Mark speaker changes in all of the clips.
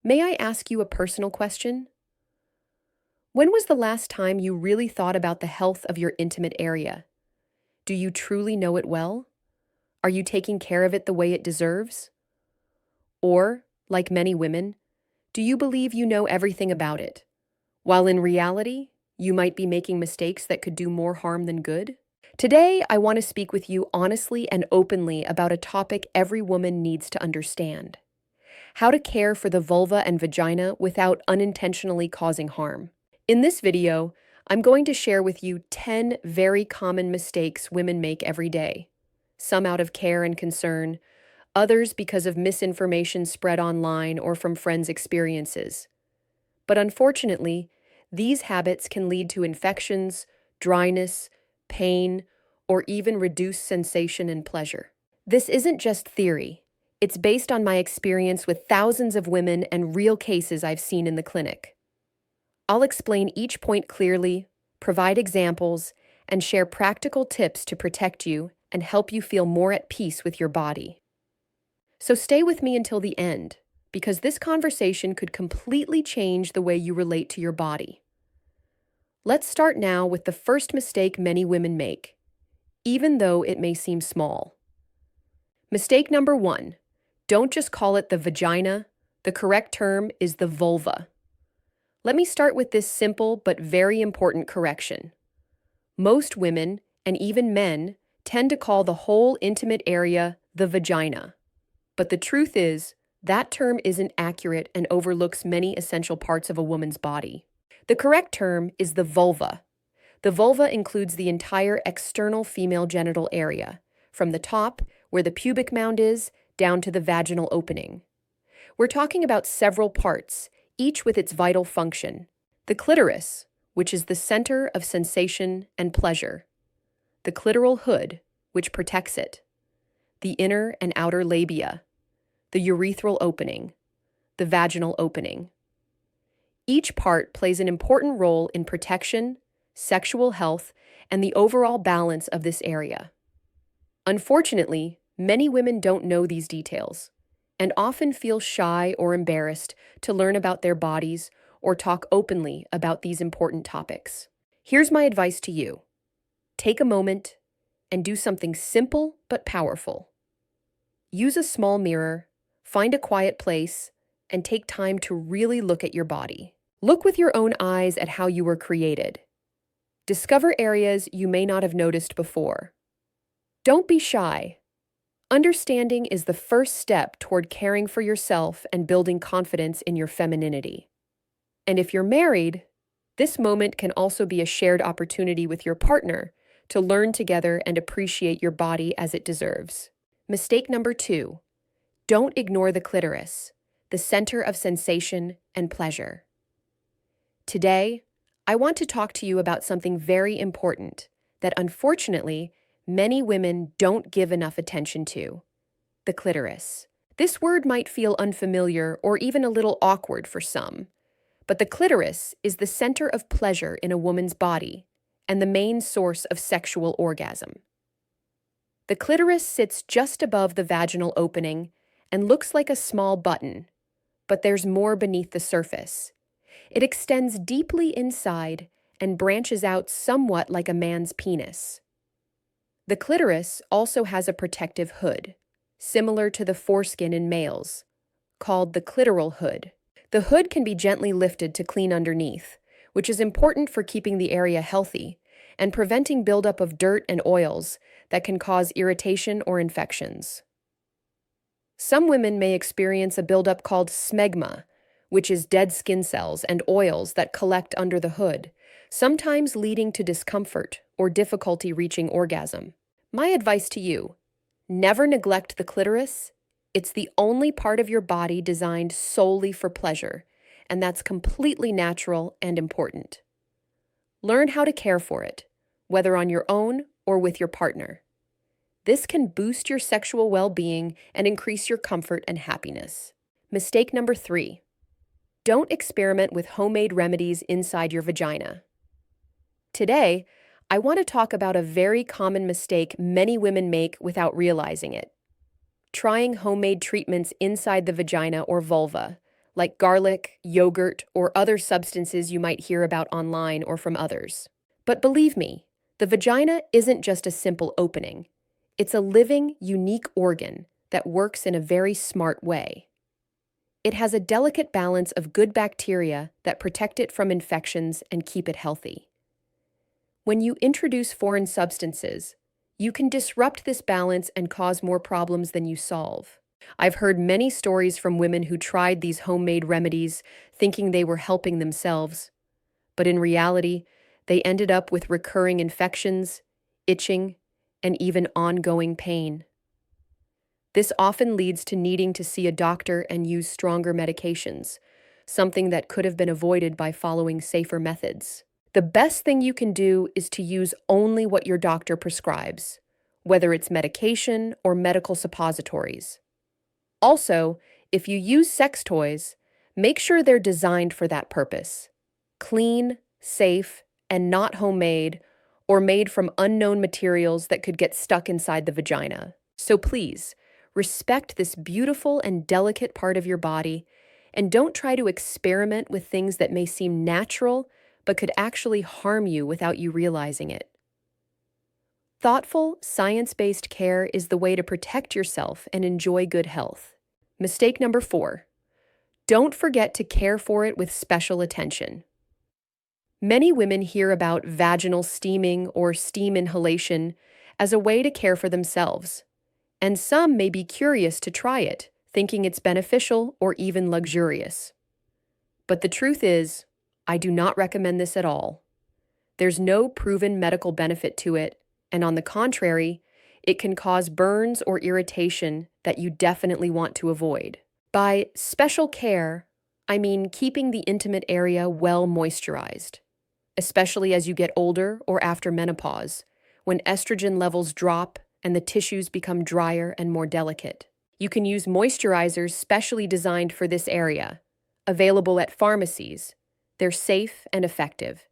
Speaker 1: May I ask you a personal question? When was the last time you really thought about the health of your intimate area? Do you truly know it well? Are you taking care of it the way it deserves? Or, like many women, do you believe you know everything about it, while in reality, you might be making mistakes that could do more harm than good? Today, I want to speak with you honestly and openly about a topic every woman needs to understand: how to care for the vulva and vagina without unintentionally causing harm. In this video, I'm going to share with you 10 very common mistakes women make every day, some out of care and concern, others because of misinformation spread online or from friends' experiences. But unfortunately, these habits can lead to infections, dryness, pain, or even reduced sensation and pleasure. This isn't just theory. It's based on my experience with thousands of women and real cases I've seen in the clinic. I'll explain each point clearly, provide examples, and share practical tips to protect you and help you feel more at peace with your body. So stay with me until the end, because this conversation could completely change the way you relate to your body. Let's start now with the first mistake many women make, even though it may seem small. Mistake number 1. Don't just call it the vagina. The correct term is the vulva. Let me start with this simple but very important correction. Most women, and even men, tend to call the whole intimate area the vagina. But the truth is, that term isn't accurate and overlooks many essential parts of a woman's body. The correct term is the vulva. The vulva includes the entire external female genital area, from the top, where the pubic mound is, down to the vaginal opening. We're talking about several parts, each with its vital function. The clitoris, which is the center of sensation and pleasure. The clitoral hood, which protects it. The inner and outer labia. The urethral opening. The vaginal opening. Each part plays an important role in protection, sexual health, and the overall balance of this area. Unfortunately, many women don't know these details and often feel shy or embarrassed to learn about their bodies or talk openly about these important topics. Here's my advice to you. Take a moment and do something simple but powerful. Use a small mirror, find a quiet place, and take time to really look at your body. Look with your own eyes at how you were created. Discover areas you may not have noticed before. Don't be shy. Understanding is the first step toward caring for yourself and building confidence in your femininity. And if you're married, this moment can also be a shared opportunity with your partner to learn together and appreciate your body as it deserves. Mistake number 2. Don't ignore the clitoris, the center of sensation and pleasure. Today, I want to talk to you about something very important that unfortunately many women don't give enough attention to: the clitoris. This word might feel unfamiliar or even a little awkward for some, but the clitoris is the center of pleasure in a woman's body and the main source of sexual orgasm. The clitoris sits just above the vaginal opening and looks like a small button, but there's more beneath the surface. It extends deeply inside and branches out somewhat like a man's penis. The clitoris also has a protective hood, similar to the foreskin in males, called the clitoral hood. The hood can be gently lifted to clean underneath, which is important for keeping the area healthy and preventing buildup of dirt and oils that can cause irritation or infections. Some women may experience a buildup called smegma, which is dead skin cells and oils that collect under the hood, sometimes leading to discomfort or difficulty reaching orgasm. My advice to you: never neglect the clitoris. It's the only part of your body designed solely for pleasure, and that's completely natural and important. Learn how to care for it, whether on your own or with your partner. This can boost your sexual well-being and increase your comfort and happiness. Mistake number 3. Don't experiment with homemade remedies inside your vagina. Today, I want to talk about a very common mistake many women make without realizing it: trying homemade treatments inside the vagina or vulva, like garlic, yogurt, or other substances you might hear about online or from others. But believe me, the vagina isn't just a simple opening. It's a living, unique organ that works in a very smart way. It has a delicate balance of good bacteria that protect it from infections and keep it healthy. When you introduce foreign substances, you can disrupt this balance and cause more problems than you solve. I've heard many stories from women who tried these homemade remedies thinking they were helping themselves, but in reality, they ended up with recurring infections, itching, and even ongoing pain. This often leads to needing to see a doctor and use stronger medications, something that could have been avoided by following safer methods. The best thing you can do is to use only what your doctor prescribes, whether it's medication or medical suppositories. Also, if you use sex toys, make sure they're designed for that purpose. Clean, safe, and not homemade or made from unknown materials that could get stuck inside the vagina. So please, respect this beautiful and delicate part of your body and don't try to experiment with things that may seem natural but could actually harm you without you realizing it. Thoughtful, science-based care is the way to protect yourself and enjoy good health. Mistake number 4. Don't forget to care for it with special attention. Many women hear about vaginal steaming or steam inhalation as a way to care for themselves, and some may be curious to try it, thinking it's beneficial or even luxurious. But the truth is, I do not recommend this at all. There's no proven medical benefit to it, and on the contrary, it can cause burns or irritation that you definitely want to avoid. By special care, I mean keeping the intimate area well moisturized, especially as you get older or after menopause, when estrogen levels drop and the tissues become drier and more delicate. You can use moisturizers specially designed for this area, available at pharmacies. They're safe and effective.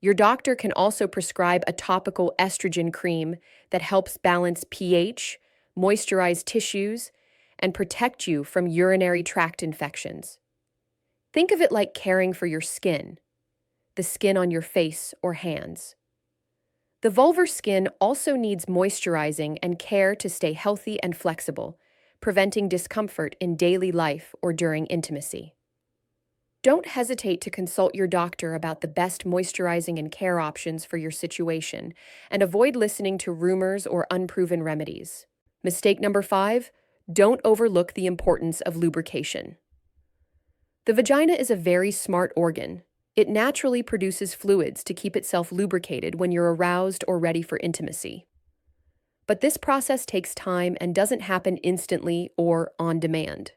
Speaker 1: Your doctor can also prescribe a topical estrogen cream that helps balance pH, moisturize tissues, and protect you from urinary tract infections. Think of it like caring for your skin, the skin on your face or hands. The vulvar skin also needs moisturizing and care to stay healthy and flexible, preventing discomfort in daily life or during intimacy. Don't hesitate to consult your doctor about the best moisturizing and care options for your situation, and avoid listening to rumors or unproven remedies. Mistake number 5, don't overlook the importance of lubrication. The vagina is a very smart organ. It naturally produces fluids to keep itself lubricated when you're aroused or ready for intimacy. But this process takes time and doesn't happen instantly or on demand.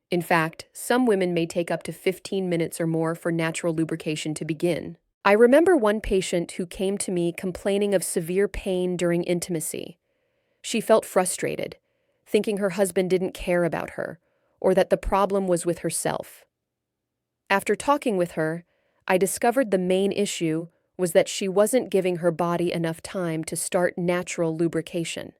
Speaker 1: In fact, some women may take up to 15 minutes or more for natural lubrication to begin. I remember one patient who came to me complaining of severe pain during intimacy. She felt frustrated, thinking her husband didn't care about her, or that the problem was with herself. After talking with her, I discovered the main issue was that she wasn't giving her body enough time to start natural lubrication.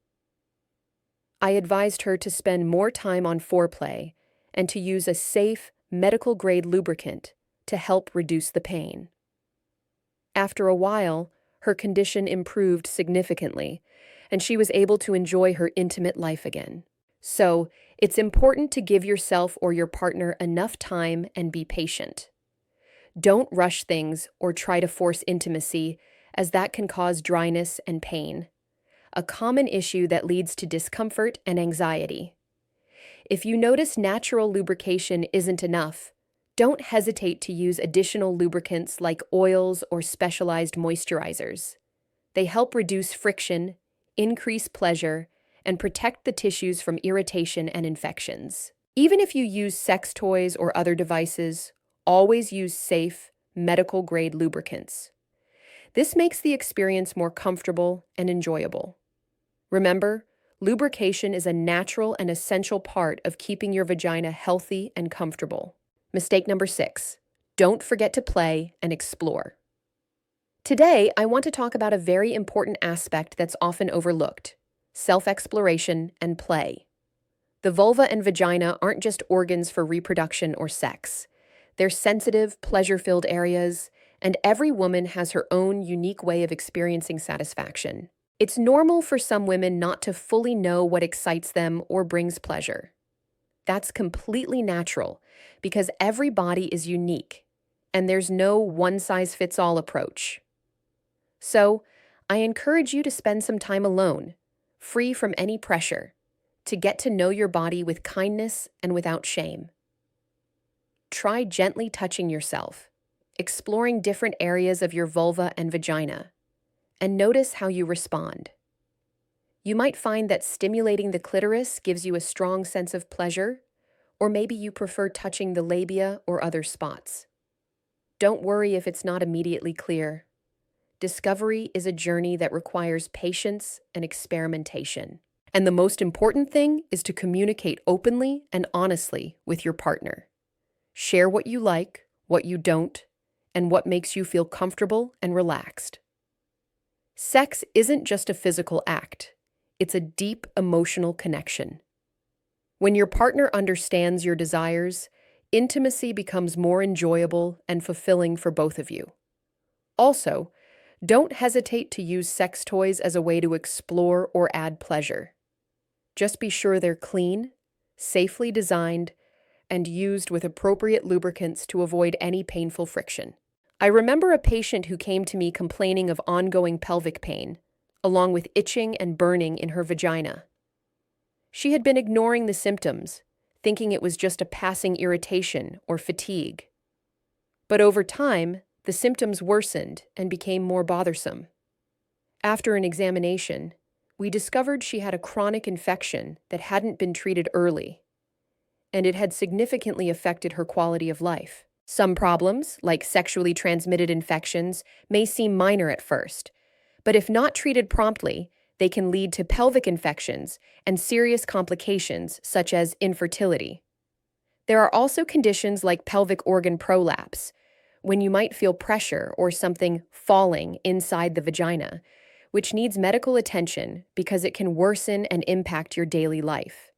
Speaker 1: I advised her to spend more time on foreplay and to use a safe, medical-grade lubricant to help reduce the pain. After a while, her condition improved significantly, and she was able to enjoy her intimate life again. So, it's important to give yourself or your partner enough time and be patient. Don't rush things or try to force intimacy, as that can cause dryness and pain, a common issue that leads to discomfort and anxiety. If you notice natural lubrication isn't enough, don't hesitate to use additional lubricants like oils or specialized moisturizers. They help reduce friction, increase pleasure, and protect the tissues from irritation and infections. Even if you use sex toys or other devices, always use safe, medical-grade lubricants. This makes the experience more comfortable and enjoyable. Remember, lubrication is a natural and essential part of keeping your vagina healthy and comfortable. Mistake number 6, don't forget to play and explore. Today, I want to talk about a very important aspect that's often overlooked: self-exploration and play. The vulva and vagina aren't just organs for reproduction or sex. They're sensitive, pleasure-filled areas, and every woman has her own unique way of experiencing satisfaction. It's normal for some women not to fully know what excites them or brings pleasure. That's completely natural because every body is unique, and there's no one-size-fits-all approach. So, I encourage you to spend some time alone, free from any pressure, to get to know your body with kindness and without shame. Try gently touching yourself, exploring different areas of your vulva and vagina, and notice how you respond. You might find that stimulating the clitoris gives you a strong sense of pleasure, or maybe you prefer touching the labia or other spots. Don't worry if it's not immediately clear. Discovery is a journey that requires patience and experimentation. And the most important thing is to communicate openly and honestly with your partner. Share what you like, what you don't, and what makes you feel comfortable and relaxed. Sex isn't just a physical act, it's a deep emotional connection. When your partner understands your desires, intimacy becomes more enjoyable and fulfilling for both of you. Also, don't hesitate to use sex toys as a way to explore or add pleasure. Just be sure they're clean, safely designed, and used with appropriate lubricants to avoid any painful friction. I remember a patient who came to me complaining of ongoing pelvic pain, along with itching and burning in her vagina. She had been ignoring the symptoms, thinking it was just a passing irritation or fatigue. But over time, the symptoms worsened and became more bothersome. After an examination, we discovered she had a chronic infection that hadn't been treated early, and it had significantly affected her quality of life. Some problems, like sexually transmitted infections, may seem minor at first, but if not treated promptly, they can lead to pelvic infections and serious complications such as infertility. There are also conditions like pelvic organ prolapse, when you might feel pressure or something falling inside the vagina, which needs medical attention because it can worsen and impact your daily life.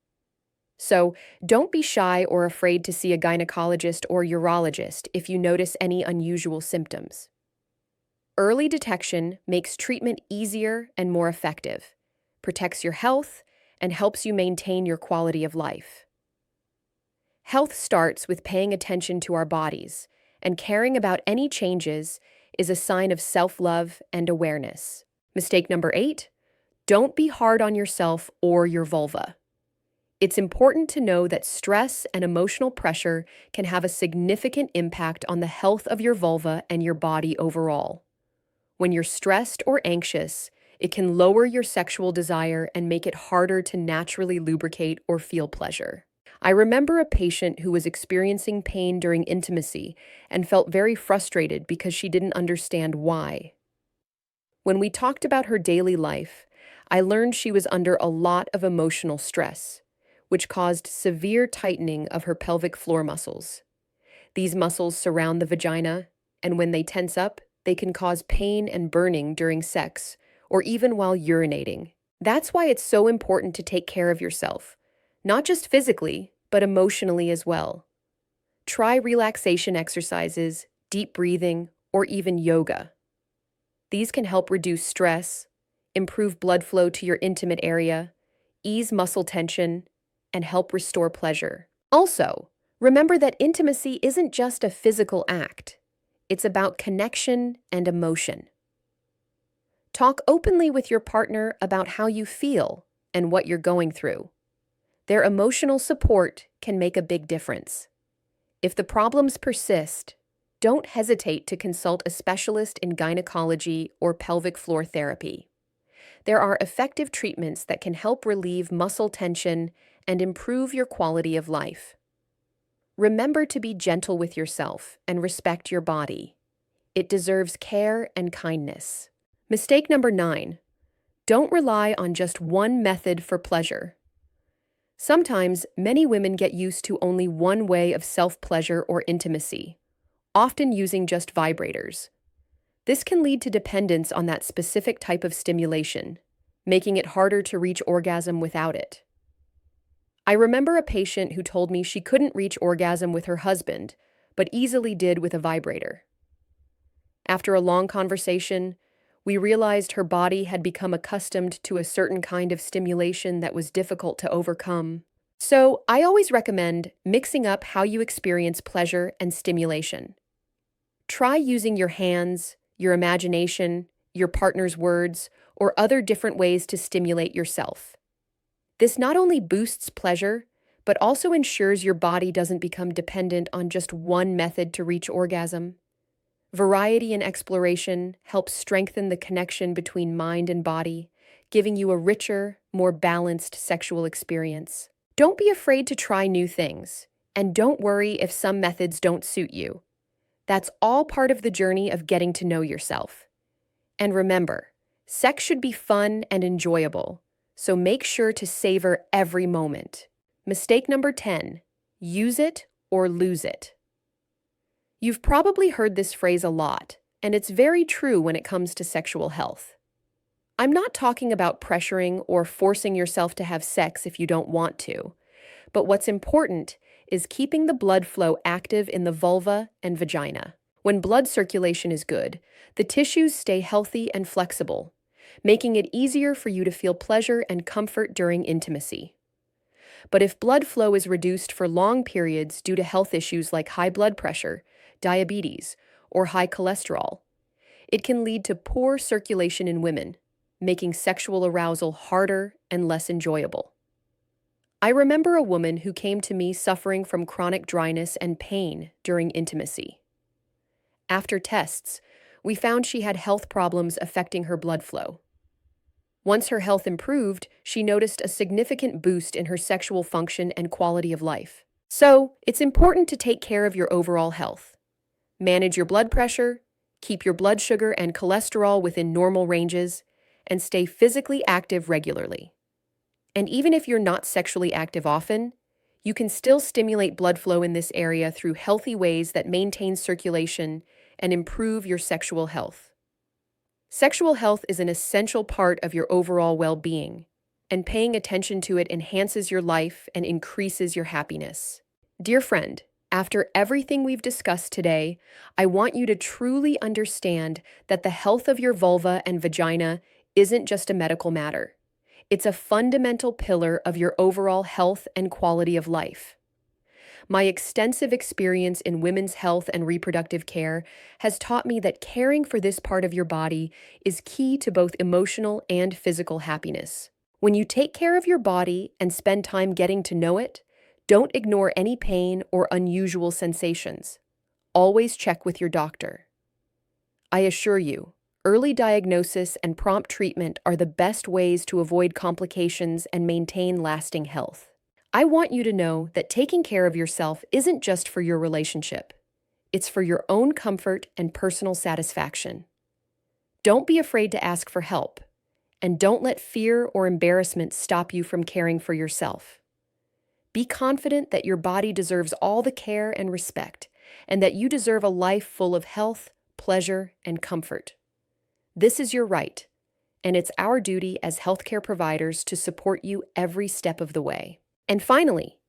Speaker 1: So, don't be shy or afraid to see a gynecologist or urologist if you notice any unusual symptoms. Early detection makes treatment easier and more effective, protects your health, and helps you maintain your quality of life. Health starts with paying attention to our bodies, and caring about any changes is a sign of self-love and awareness. Mistake number 8, don't be hard on yourself or your vulva. It's important to know that stress and emotional pressure can have a significant impact on the health of your vulva and your body overall. When you're stressed or anxious, it can lower your sexual desire and make it harder to naturally lubricate or feel pleasure. I remember a patient who was experiencing pain during intimacy and felt very frustrated because she didn't understand why. When we talked about her daily life, I learned she was under a lot of emotional stress, which caused severe tightening of her pelvic floor muscles. These muscles surround the vagina, and when they tense up, they can cause pain and burning during sex, or even while urinating. That's why it's so important to take care of yourself, not just physically, but emotionally as well. Try relaxation exercises, deep breathing, or even yoga. These can help reduce stress, improve blood flow to your intimate area, ease muscle tension, and help restore pleasure. Also, remember that intimacy isn't just a physical act. It's about connection and emotion. Talk openly with your partner about how you feel and what you're going through. Their emotional support can make a big difference. If the problems persist, don't hesitate to consult a specialist in gynecology or pelvic floor therapy. There are effective treatments that can help relieve muscle tension and improve your quality of life. Remember to be gentle with yourself and respect your body. It deserves care and kindness. Mistake number 9. Don't rely on just one method for pleasure. Sometimes, many women get used to only one way of self-pleasure or intimacy, often using just vibrators. This can lead to dependence on that specific type of stimulation, making it harder to reach orgasm without it. I remember a patient who told me she couldn't reach orgasm with her husband, but easily did with a vibrator. After a long conversation, we realized her body had become accustomed to a certain kind of stimulation that was difficult to overcome. So, I always recommend mixing up how you experience pleasure and stimulation. Try using your hands, your imagination, your partner's words, or other different ways to stimulate yourself. This not only boosts pleasure, but also ensures your body doesn't become dependent on just one method to reach orgasm. Variety and exploration helps strengthen the connection between mind and body, giving you a richer, more balanced sexual experience. Don't be afraid to try new things, and don't worry if some methods don't suit you. That's all part of the journey of getting to know yourself. And remember, sex should be fun and enjoyable, so make sure to savor every moment. Mistake number 10, use it or lose it. You've probably heard this phrase a lot, and it's very true when it comes to sexual health. I'm not talking about pressuring or forcing yourself to have sex if you don't want to, but what's important is keeping the blood flow active in the vulva and vagina. When blood circulation is good, the tissues stay healthy and flexible, making it easier for you to feel pleasure and comfort during intimacy. But if blood flow is reduced for long periods due to health issues like high blood pressure, diabetes, or high cholesterol, it can lead to poor circulation in women, making sexual arousal harder and less enjoyable. I remember a woman who came to me suffering from chronic dryness and pain during intimacy. After tests, we found she had health problems affecting her blood flow. Once her health improved, she noticed a significant boost in her sexual function and quality of life. So, it's important to take care of your overall health. Manage your blood pressure, keep your blood sugar and cholesterol within normal ranges, and stay physically active regularly. And even if you're not sexually active often, you can still stimulate blood flow in this area through healthy ways that maintain circulation and improve your sexual health. Sexual health is an essential part of your overall well-being, and paying attention to it enhances your life and increases your happiness. Dear friend, after everything we've discussed today, I want you to truly understand that the health of your vulva and vagina isn't just a medical matter. It's a fundamental pillar of your overall health and quality of life. My extensive experience in women's health and reproductive care has taught me that caring for this part of your body is key to both emotional and physical happiness. When you take care of your body and spend time getting to know it, don't ignore any pain or unusual sensations. Always check with your doctor. I assure you, early diagnosis and prompt treatment are the best ways to avoid complications and maintain lasting health. I want you to know that taking care of yourself isn't just for your relationship. It's for your own comfort and personal satisfaction. Don't be afraid to ask for help, and don't let fear or embarrassment stop you from caring for yourself. Be confident that your body deserves all the care and respect, and that you deserve a life full of health, pleasure, and comfort. This is your right, and it's our duty as healthcare providers to support you every step of the way. And finally,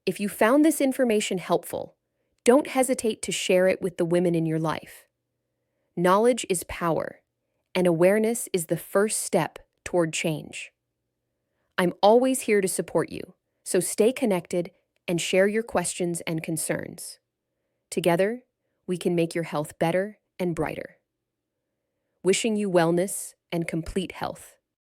Speaker 1: if you found this information helpful, don't hesitate to share it with the women in your life. Knowledge is power, and awareness is the first step toward change. I'm always here to support you, so stay connected and share your questions and concerns. Together, we can make your health better and brighter. Wishing you wellness and complete health.